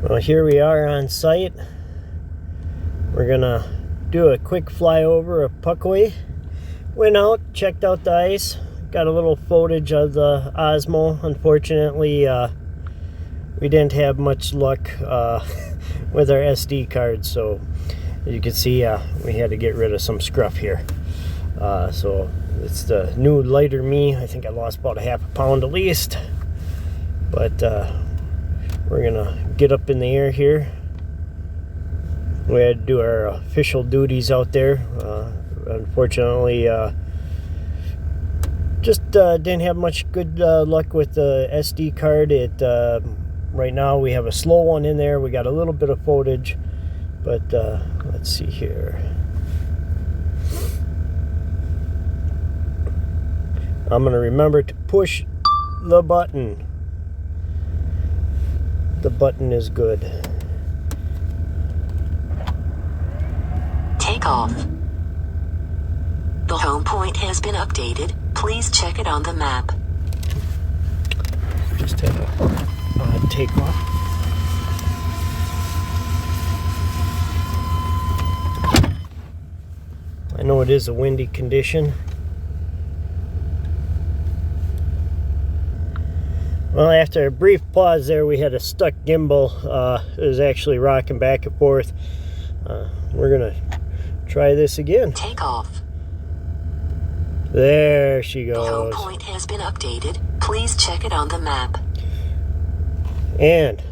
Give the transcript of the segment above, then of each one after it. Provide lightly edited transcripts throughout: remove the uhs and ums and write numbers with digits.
Well, here we are on site. We're gonna do a quick flyover of Puckaway. Went out, checked out the ice, got a little footage of the Osmo. Unfortunately, we didn't have much luck with our SD card, so as you can see, we had to get rid of some scruff here. So it's the new lighter me. I think I lost about a half a pound at least, but we're gonna get up in the air here. We had to do our official duties out there. Unfortunately, just didn't have much good luck with the SD card. Right now we have a slow one in there. We got a little bit of footage, but let's see here. I'm gonna remember to push the button. The button is good. Take off. The home point has been updated. Please check it on the map. Just have a take off. I know it is a windy condition. Well, after a brief pause there, we had a stuck gimbal. It was actually rocking back and forth. We're gonna try this again. Take off. There she The home goes. point has been updated. Please check it on the map. And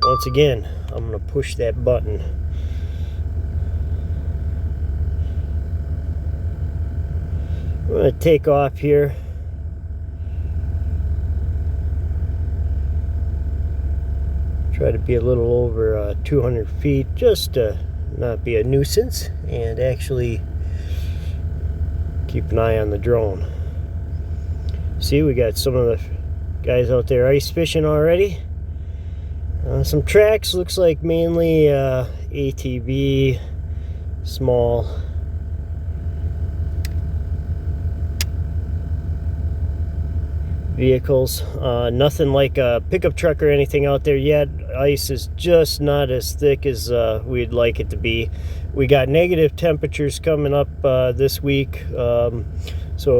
once again, I'm gonna push that button. I'm gonna take off here. Try to be a little over 200 feet, just to not be a nuisance and actually keep an eye on the drone. See, we got some of the guys out there ice fishing already. Some tracks, looks like mainly ATV, small. Vehicles. Nothing like a pickup truck or anything out there yet. Ice is just not as thick as we'd like it to be. We got negative temperatures coming up this week, so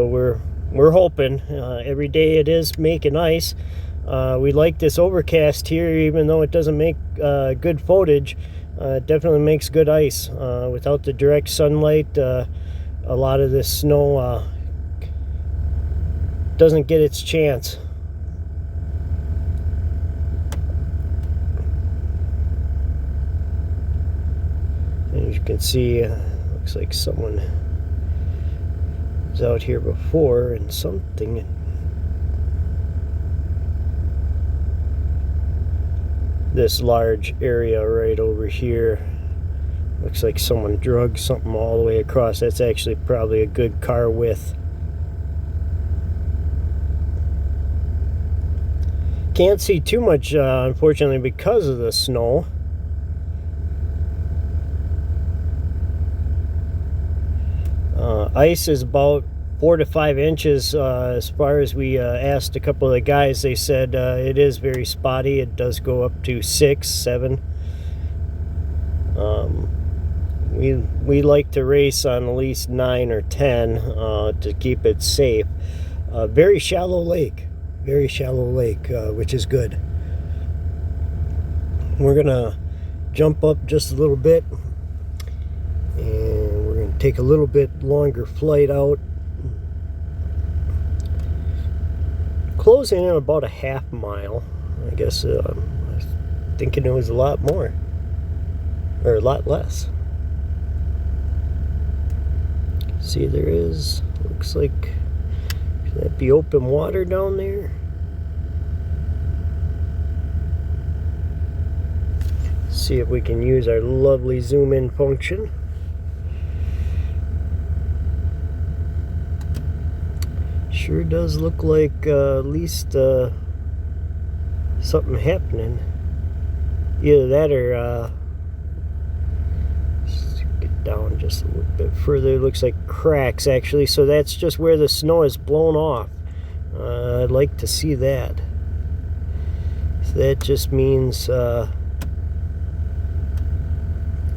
we're hoping. Every day it is making ice. We like this overcast here, even though it doesn't make good footage. It definitely makes good ice. Without the direct sunlight, a lot of this snow doesn't get its chance. As you can see, looks like someone was out here before and something. This large area right over here, looks like someone drug something all the way across. That's actually probably a good car width. Can't see too much, unfortunately, because of the snow. Ice is about 4 to 5 inches. As far as we asked a couple of the guys, they said it is very spotty. It does go up to 6, 7. We like to race on at least 9 or 10 to keep it safe. Very shallow lake. Very shallow lake, which is good. We're gonna jump up just a little bit, and we're gonna take a little bit longer flight out. Closing in about a half mile. I guess I was thinking it was a lot more, or a lot less. See, there is, looks like, could that be open water down there? See if we can use our lovely zoom in function. Sure does look like at least something happening. Either that or let's get down just a little bit further. It looks like cracks actually, so that's just where the snow is blown off. I'd like to see that. So that just means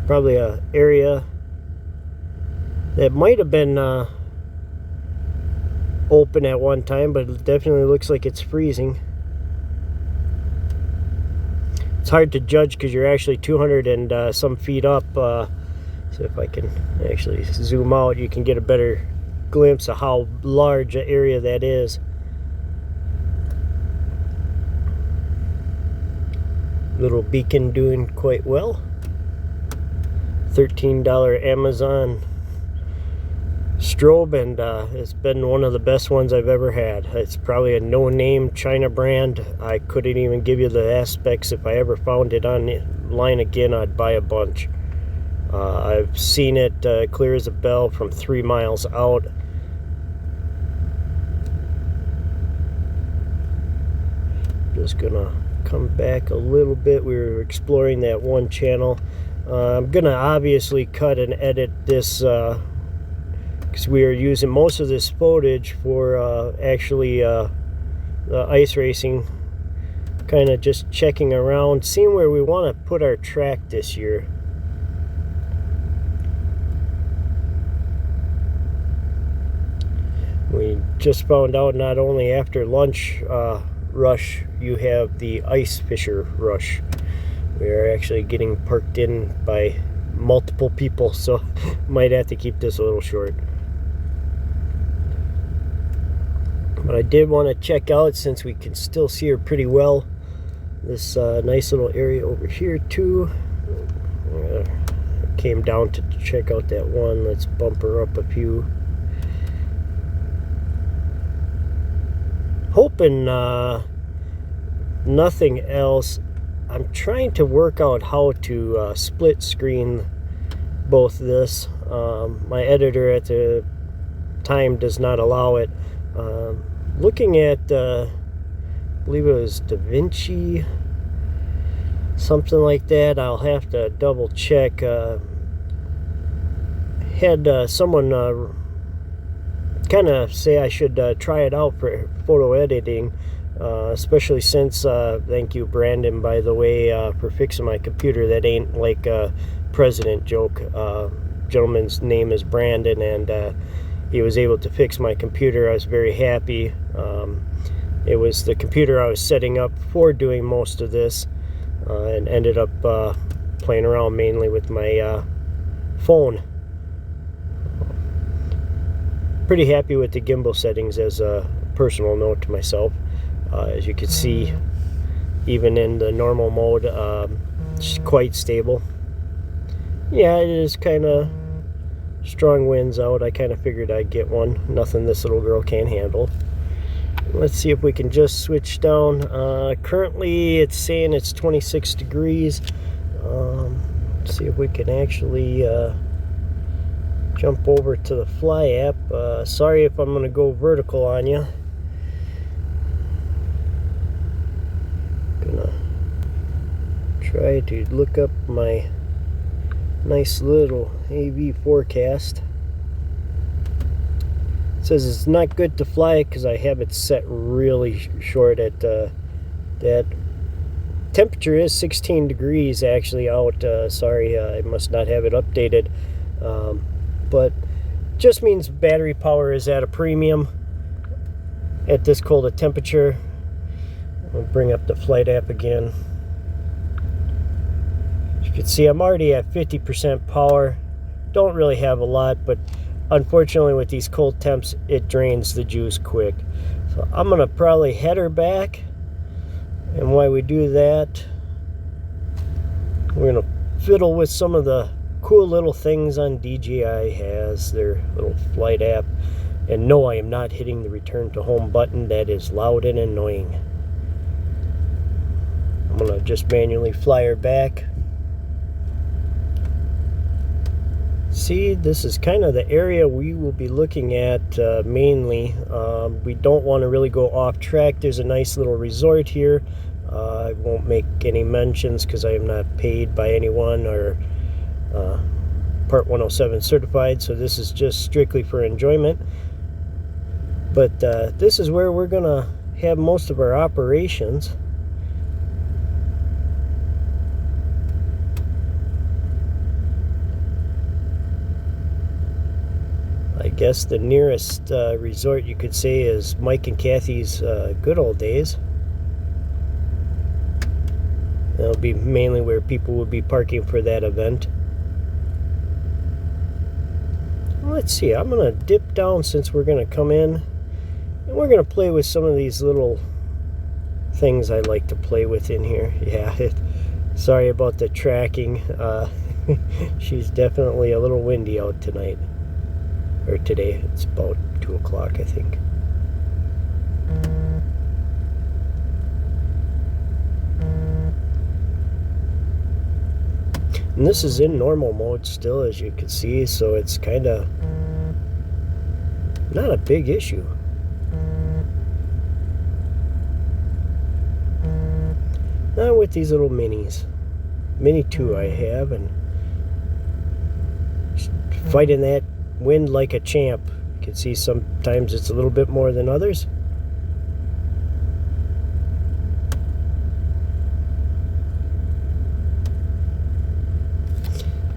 probably a area that might have been open at one time, but it definitely looks like it's freezing. It's hard to judge because you're actually 200 and some feet up. So if I can actually zoom out, you can get a better glimpse of how large an area that is. Little beacon doing quite well. $13 Amazon strobe, and it's been one of the best ones I've ever had. It's probably a no-name China brand. I couldn't even give you the aspects. If I ever found it online again, I'd buy a bunch. I've seen it clear as a bell from 3 miles out. Just gonna come back a little bit. We were exploring that one channel. I'm gonna obviously cut and edit this because we are using most of this footage for actually the ice racing, kind of just checking around, seeing where we want to put our track this year. We just found out not only after lunch rush you have the ice fisher rush. We are actually getting parked in by multiple people, so might have to keep this a little short. But I did want to check out, since we can still see her pretty well, this nice little area over here too. Came down to check out that one. Let's bump her up a few. Hoping nothing else. I'm trying to work out how to split screen both this. My editor at the time does not allow it. Looking at, I believe it was DaVinci, something like that. I'll have to double check. Had someone kind of say I should try it out for photo editing, especially since, thank you Brandon, by the way, for fixing my computer. That ain't like a president joke. Gentleman's name is Brandon, and he was able to fix my computer. I was very happy. It was the computer I was setting up for doing most of this, and ended up playing around mainly with my phone. Pretty happy with the gimbal settings, as a personal note to myself. As you can see, even in the normal mode, it's quite stable. Yeah, it is kind of strong winds out. I kind of figured I'd get one. Nothing this little girl can't handle. Let's see if we can just switch down. Currently it's saying it's 26 degrees. Let's see if we can actually jump over to the Fly app. Sorry if I'm going to go vertical on you. Gonna try to look up my nice little AV forecast. It says it's not good to fly because I have it set really short at that. Temperature is 16 degrees actually out. Sorry, I must not have it updated. But just means battery power is at a premium at this cold a temperature. I'll bring up the flight app again. As you can see, I'm already at 50% power. Don't really have a lot, but unfortunately with these cold temps, it drains the juice quick. So I'm gonna probably head her back. And while we do that, we're gonna fiddle with some of the cool little things on DJI has, their little flight app. And no, I am not hitting the return to home button. That is loud and annoying. I'm gonna just manually fly her back. See, this is kind of the area we will be looking at mainly. We don't want to really go off track. There's a nice little resort here. I won't make any mentions because I am not paid by anyone or Part 107 certified, so this is just strictly for enjoyment. But this is where we're gonna have most of our operations. guess the nearest resort you could say is Mike and Kathy's Good Old Days. That'll be mainly where people will be parking for that event. Let's see, I'm going to dip down since we're going to come in. And we're going to play with some of these little things I like to play with in here. Yeah, sorry about the tracking. She's definitely a little windy out tonight. Or today. It's about 2 o'clock, I think. And this is in normal mode still, as you can see, so it's kind of not a big issue. Not with these little minis. Mini 2 I have, and fighting that wind like a champ. You can see sometimes it's a little bit more than others.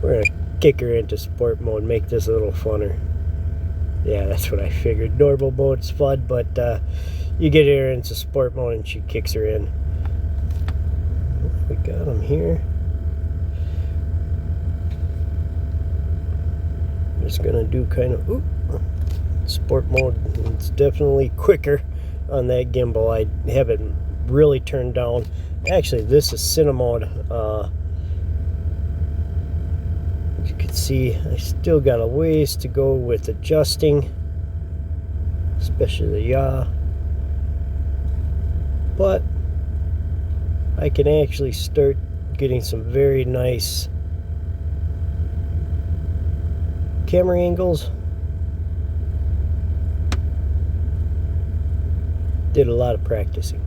We're going to kick her into sport mode, make this a little funner. Yeah, that's what I figured. Normal mode's fun, but you get her into sport mode and she kicks her in. We got them here. Just going to do kind of sport mode. It's definitely quicker on that gimbal. I haven't really turned down. Actually, this is cine mode. You can see I still got a ways to go with adjusting, especially the yaw, but I can actually start getting some very nice camera angles. Did a lot of practicing.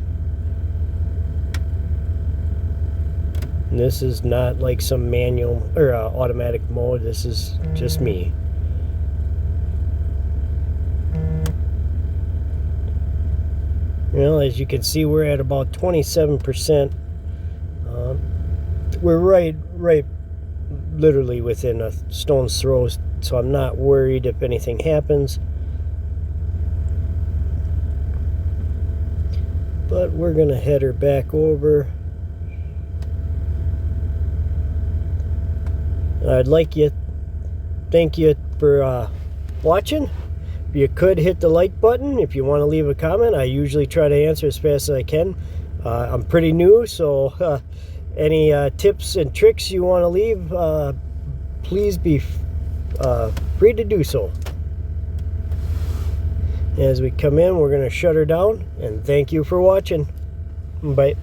And this is not like some manual or automatic mode. This is just me. Well, as you can see, we're at about 27%. We're right literally within a stone's throw, so I'm not worried if anything happens. But we're gonna head her back over. I'd like you, thank you for watching. If you could hit the like button, if you want to leave a comment, I usually try to answer as fast as I can. I'm pretty new, so any tips and tricks you want to leave, please be free to do so. As we come in, we're going to shut her down, and thank you for watching. Bye.